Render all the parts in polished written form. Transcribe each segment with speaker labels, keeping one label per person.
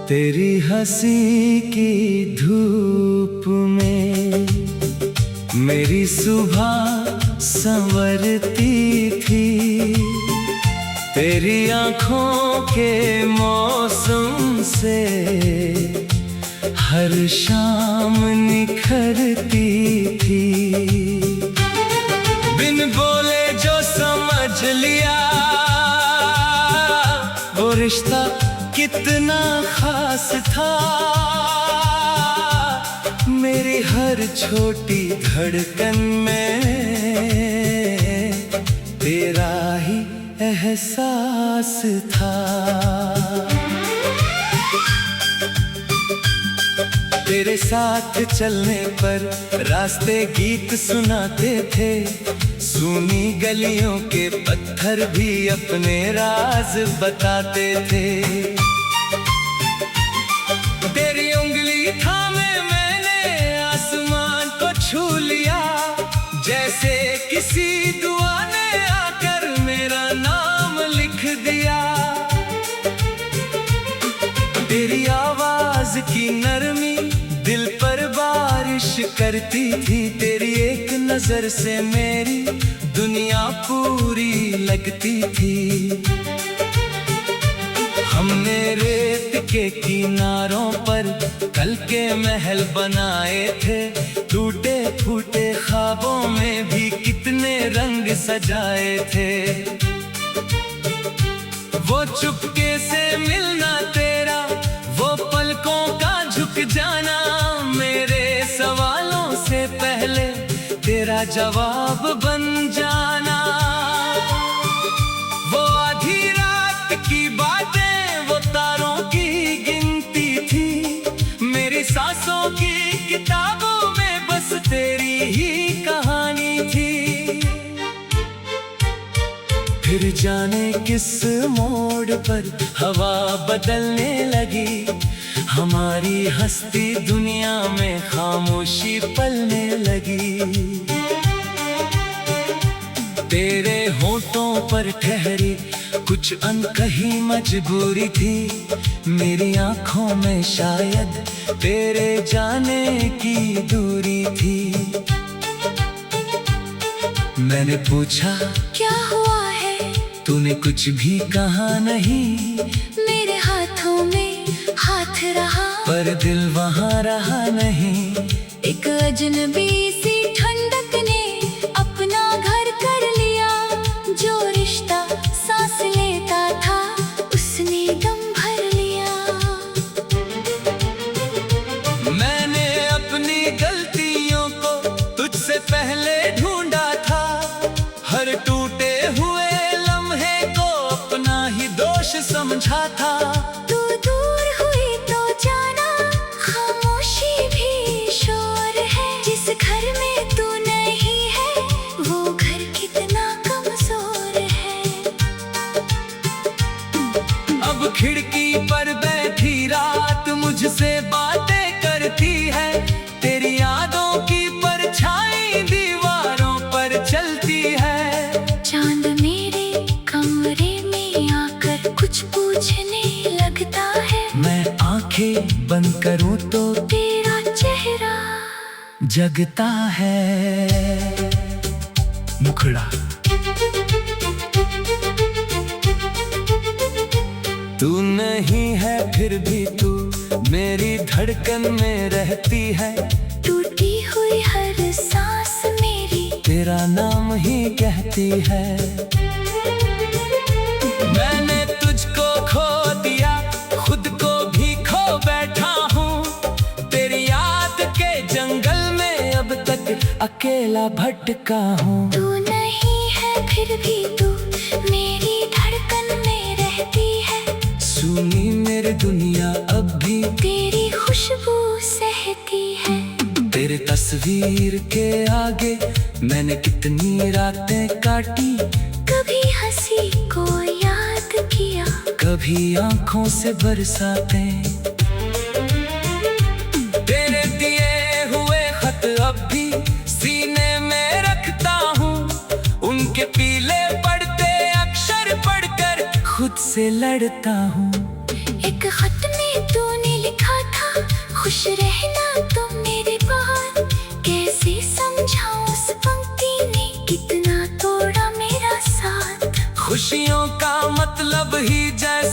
Speaker 1: तेरी हंसी की धूप में मेरी सुबह संवरती थी। तेरी आँखों के मौसम से हर शाम निखरती थी। बिन बोले जो समझ लिया वो रिश्ता कितना खास था। मेरी हर छोटी धड़कन में तेरा ही एहसास था। तेरे साथ चलने पर रास्ते गीत सुनाते थे। सूनी गलियों के पत्थर भी अपने राज बताते थे। तेरी उंगली थामे मैंने आसमान को छू लिया, जैसे किसी दुआ ने आकर मेरा नाम लिख दिया। तेरी आवाज की नरमी दिल पर बारिश करती थी। तेरी एक नजर से मेरी दुनिया पूरी लगती थी। हमने रेत के किनारों पर कल के महल बनाए थे। टूटे फूटे ख्वाबों में भी कितने रंग सजाए थे। वो चुपके से मिलना तेरा, वो पलकों का झुक जाना, मेरे सवालों से पहले तेरा जवाब बन जाना। वो आधी रात की बातें, वो तारों की गिनती थी। मेरी सांसों की किताबों में बस तेरी ही कहानी थी। फिर जाने किस मोड़ पर हवा बदलने लगी। हमारी हस्ती दुनिया में खामोशी पलने लगी। तेरे होठों पर ठहरी कुछ अनकही मजबूरी थी। मेरी आंखों में शायद तेरे जाने की दूरी थी। मैंने पूछा
Speaker 2: क्या हुआ है,
Speaker 1: तूने कुछ भी कहा नहीं।
Speaker 2: मेरे हाथों में हाथ रहा
Speaker 1: पर दिल वहाँ रहा नहीं।
Speaker 2: एक अजनबी सी ठंडक ने अपना घर कर लिया। जो रिश्ता सांस लेता था उसने दम भर लिया।
Speaker 1: मैंने अपनी गलतियों को तुझसे पहले ढूंढा था। हर टूटे हुए लम्हे को अपना ही दोष समझा था।
Speaker 2: तू दूर हुई तो जाना खामोशी भी शोर है। जिस घर में तू नहीं है वो घर कितना कमजोर है।
Speaker 1: अब खिड़की पर बैठी रात मुझसे बातें करती है। तेरी यादों की परछाई दीवारों पर चलती है।
Speaker 2: चांद मेरे कमरे में आकर कुछ पूछने लगता है।
Speaker 1: मैं आंखें बंद करूं तो
Speaker 2: तेरा चेहरा
Speaker 1: जगता है। मुखड़ा तू नहीं है फिर भी तू मेरी धड़कन में रहती है।
Speaker 2: टूटी हुई हर सांस मेरी
Speaker 1: तेरा नाम ही कहती है। मैंने तुझको खो दिया, खुद को भी खो बैठा हूँ। तेरी याद के जंगल में अब तक अकेला भटका हूँ।
Speaker 2: तू नहीं है फिर भी तू मेरी धड़कन में रहती है।
Speaker 1: सुनी मेरी दुनिया अब भी
Speaker 2: तेरी खुशबू सहती है।
Speaker 1: तेरे तस्वीर के आगे मैंने कितनी रातें काटी।
Speaker 2: कभी हंसी को याद किया,
Speaker 1: कभी आंखों से बरसाते। तेरे दिए हुए खत अब भी सीने में रखता हूँ। उनके पीले पढ़ते अक्षर पढ़कर खुद से लड़ता हूँ।
Speaker 2: एक खत में तूने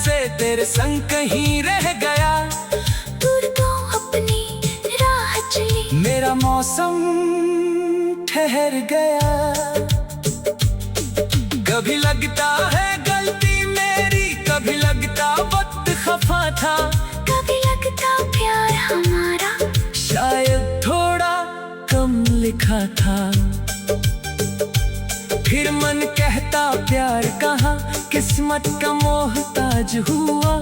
Speaker 1: से तेरे संग कहीं रह गया।
Speaker 2: दूर तो अपनी राह चली,
Speaker 1: मेरा मौसम ठहर गया। कभी लगता है गलती मेरी, कभी लगता वक्त खफा था,
Speaker 2: कभी लगता प्यार हमारा
Speaker 1: शायद थोड़ा कम लिखा था। फिर मन कहता प्यार कहाँ, किस्मत का मोहताज हुआ।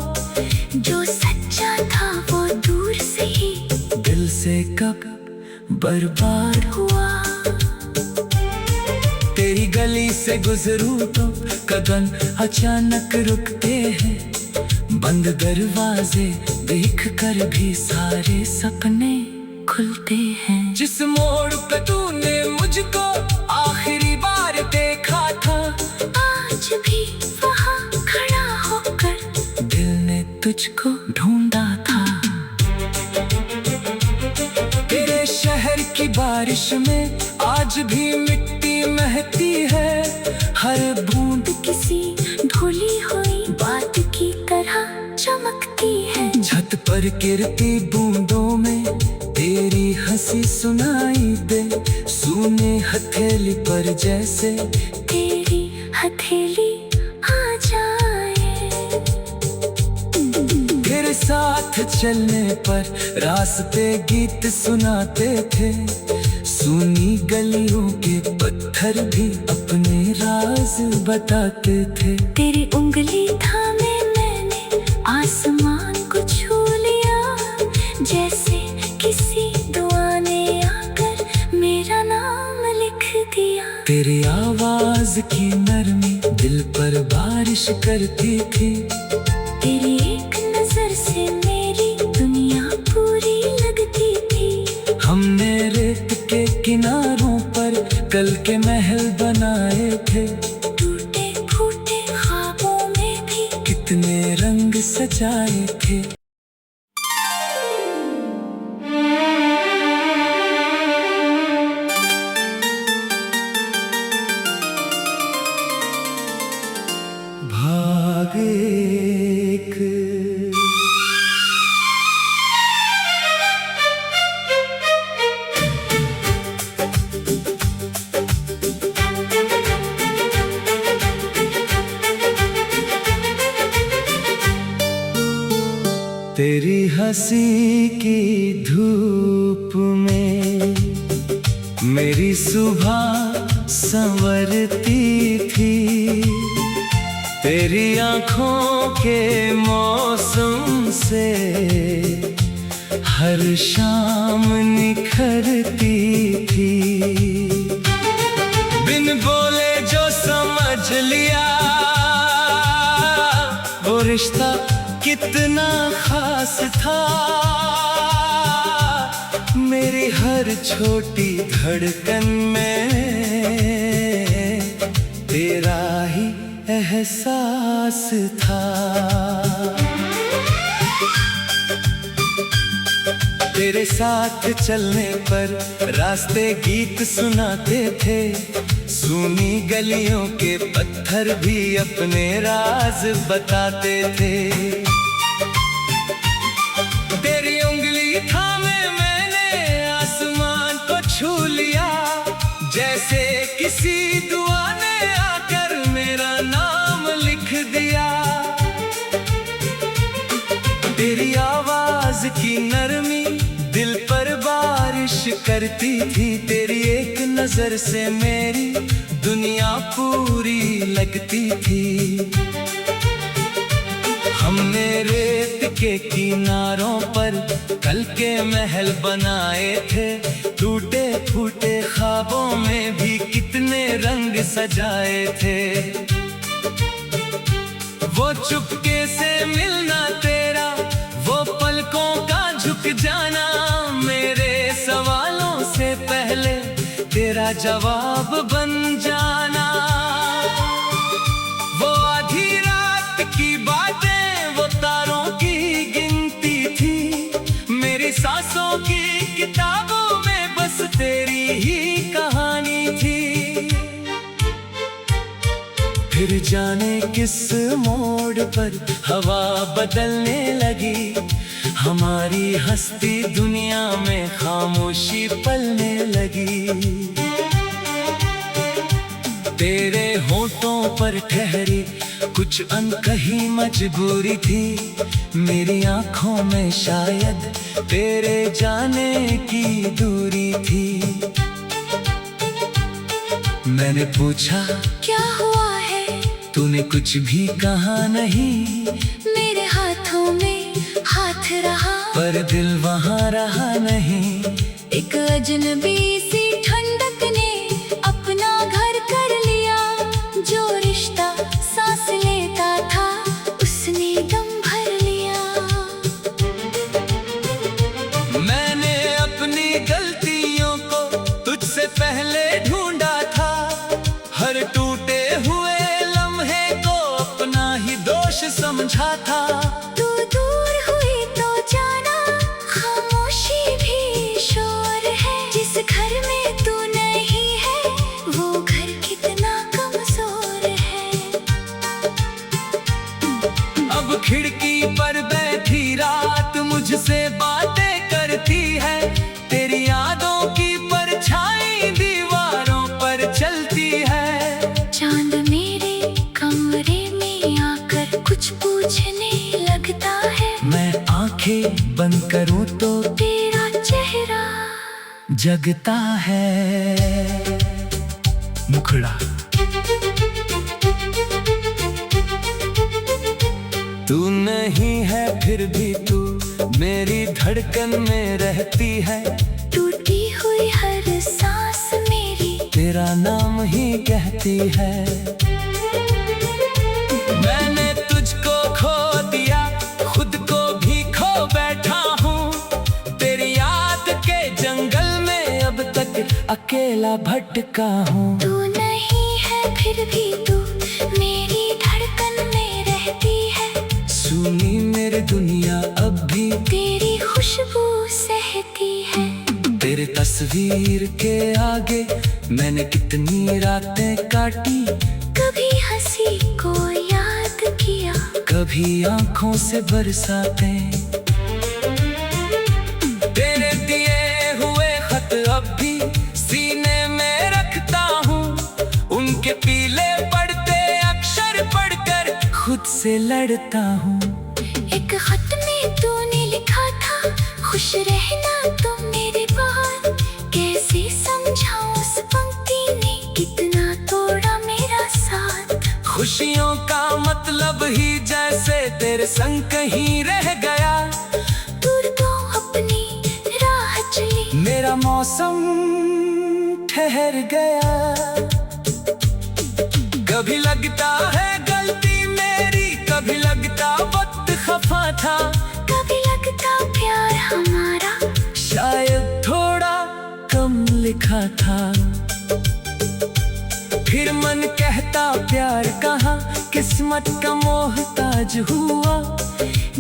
Speaker 2: जो सच्चा था वो दूर से ही
Speaker 1: दिल से कब बर्बाद
Speaker 2: हुआ।
Speaker 1: तेरी गली से गुजरूं तो कदम अचानक रुकते हैं। बंद दरवाजे देख कर भी सारे सपने खुलते हैं। जिस मोड़ पे तूने मुझको आखिरी बार देखा था,
Speaker 2: आज भी वहाँ खड़ा होकर
Speaker 1: दिल ने तुझको ढूंढा था। तेरे शहर की बारिश में आज भी मिट्टी महकती है। हर बूंद
Speaker 2: किसी धुली हुई बात की तरह चमकती है।
Speaker 1: छत पर गिरती बूंदों में तेरी हंसी सुनाई दे। सूने हथेली पर जैसे
Speaker 2: तेरी हथेली आ जाए।
Speaker 1: तेरे साथ चलने पर रास्ते गीत सुनाते थे। सूनी गलियों के पत्थर भी अपने राज बताते थे।
Speaker 2: तेरी उंगली थामे मैंने आसमान को छू लिया, जैसे किसी दुआ ने आकर मेरा नाम लिख दिया।
Speaker 1: तेरी आवाज की नरमी दिल पर बारिश करती थी।
Speaker 2: तेरी एक नजर से मेरी दुनिया पूरी लगती थी।
Speaker 1: हमने रेत के किनारों पर कल के महल बनाए थे।
Speaker 2: टूटे फूटे ख्वाबों में भी
Speaker 1: कितने रंग सजाए थे। भाग एक तेरी हंसी की धूप में मेरी सुबह संवरती थी। तेरी आँखों के मौसम से हर शाम निखरती थी। बिन बोले जो समझ लिया वो रिश्ता कितना खास था। मेरी हर छोटी धड़कन में तेरा ही एहसास था। तेरे साथ चलने पर रास्ते गीत सुनाते थे। सूनी गलियों के पत्थर भी अपने राज बताते थे। तेरी उंगली थामे मैंने आसमान को छू लिया, जैसे किसी दुआ ने आकर मेरा नाम लिख दिया। तेरी आवाज की नरमी दिल पर बारिश करती थी। तेरी एक नजर से मेरी दुनिया पूरी लगती थी। हमने रेत के किनारों पर कल के महल बनाए थे। टूटे फूटे ख्वाबों में भी कितने रंग सजाए थे। वो चुपके से मिलना तेरा, वो पलकों का झुक जाना, मेरे सवालों से पहले तेरा जवाब बन जाना। वो आधी रात की बातें, वो तारों की गिनती थी। मेरी सांसों की किताबों में बस तेरी ही कहानी थी। फिर जाने किस मोड़ पर हवा बदलने लगी, हमारी हस्ती दुनिया में खामोशी पलने लगी। तेरे होठों पर ठहरी कुछ अनकही मजबूरी थी, मेरी आंखों में शायद तेरे जाने की दूरी थी। मैंने पूछा
Speaker 2: क्या हुआ है,
Speaker 1: तूने कुछ भी कहा नहीं,
Speaker 2: मेरे हाथों में हाथ रहा
Speaker 1: पर दिल वहाँ रहा नहीं।
Speaker 2: एक अजनबी सी ठंडक ने अपना घर कर लिया, जो रिश्ता सांस लेता था उसने दम भर लिया।
Speaker 1: मैंने अपनी गलतियों को तुझसे पहले ढूंढा था, हर टूटे हुए लम्हे को अपना ही दोष समझा था।
Speaker 2: तू दूर हुई तो जाना खामोशी भी शोर है, जिस घर में तू नहीं है वो घर कितना कमजोर है।
Speaker 1: अब खिड़की पर बैठी रात मुझसे बातें करती है, तेरी यादों की परछाई दीवारों पर चलती है।
Speaker 2: चांद मेरे कमरे में आकर कुछ पूछने लगता है,
Speaker 1: मैं आंखें बंद करूं तो
Speaker 2: तेरा चेहरा
Speaker 1: जगता है। मुखड़ा तू नहीं है फिर भी तू मेरी धड़कन में रहती है,
Speaker 2: टूटी हुई हर सांस मेरी
Speaker 1: तेरा नाम ही कहती है। मैंने तुझको खो दिया, खुद को भी खो बैठा हूँ, तेरी याद के जंगल में अब तक अकेला भटका हूँ।
Speaker 2: तू नहीं है फिर भी तू मेरी धड़कन में रहती है,
Speaker 1: सुनी मेरी दुनिया अब भी
Speaker 2: तेरी खुशबू सहती है।
Speaker 1: तेरे तस्वीर के आगे मैंने कितनी रातें काटी,
Speaker 2: कभी हंसी को याद किया,
Speaker 1: कभी आंखों से बरसाते। तेरे दिए हुए खत अब भी सीने में रखता हूँ, उनके पीले पढ़ते अक्षर पढ़कर खुद से लड़ता हूँ।
Speaker 2: एक खत में तूने लिखा था खुश रहना तुम मेरे बाद, कैसे समझाऊं उस पंक्ति ने कितना तोड़ा मेरा साथ।
Speaker 1: खुशियों का मतलब ही जैसे तेरे संग कहीं रह गया,
Speaker 2: दूर तो अपनी राह चली,
Speaker 1: मेरा मौसम ठहर गया। कभी लगता है गलती मेरी, कभी लगता वक्त खफा था,
Speaker 2: कभी लगता प्यार हमारा
Speaker 1: शायद थोड़ा कम लिखा था। फिर मन कहता प्यार कहाँ, किस्मत का मोहताज हुआ,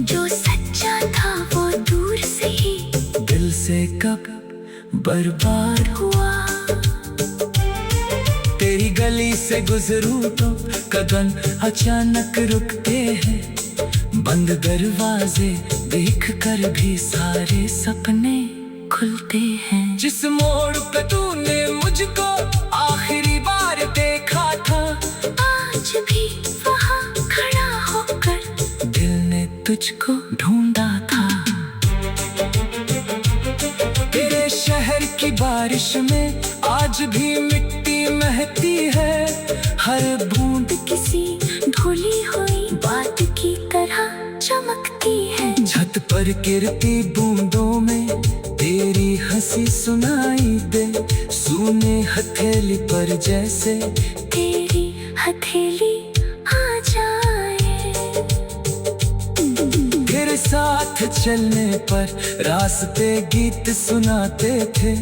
Speaker 2: जो सच्चा था वो दूर से ही
Speaker 1: दिल से कब बर्बाद
Speaker 2: हुआ।
Speaker 1: तेरी गली से गुजरूं तो कदम अचानक रुकते हैं, बंद दरवाजे देख कर भी सारे सपने खुलते हैं। जिस मोड़ पे तूने मुझको आखिरी बार देखा था,
Speaker 2: आज भी वहाँ खड़ा होकर
Speaker 1: दिल ने तुझको ढूंढा था। तेरे शहर की बारिश में आज भी मिट्टी महकती है, हर बूंद
Speaker 2: किसी धुली हुई बात की तरह चमकती है।
Speaker 1: छत पर गिरती बूंदों में तेरी हंसी सुनाई दे, सूने हथेली पर जैसे
Speaker 2: तेरी हथेली आ जाए।
Speaker 1: तेरे साथ चलने पर रास्ते गीत सुनाते थे,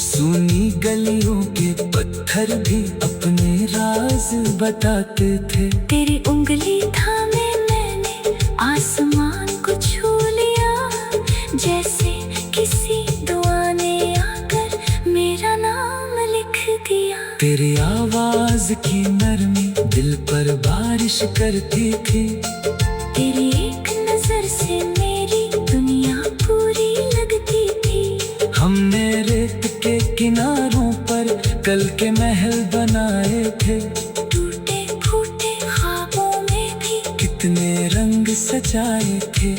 Speaker 1: सूनी गलियों के पत्थर भी अपने राज बताते थे।
Speaker 2: तेरी उंगली थामे मैंने आसमान को छू लिया, जैसे किसी दुआ ने आकर मेरा नाम लिख दिया।
Speaker 1: तेरी आवाज की नरमी दिल दिल पर बारिश करती थी।
Speaker 2: तेरी एक नजर से मेरी दुनिया पूरी लगती थी।
Speaker 1: हमने रेत के किनारों पर कल के महल बनाए थे।
Speaker 2: टूटे फूटे ख्वाबों में भी
Speaker 1: कितने रंग सजाए थे।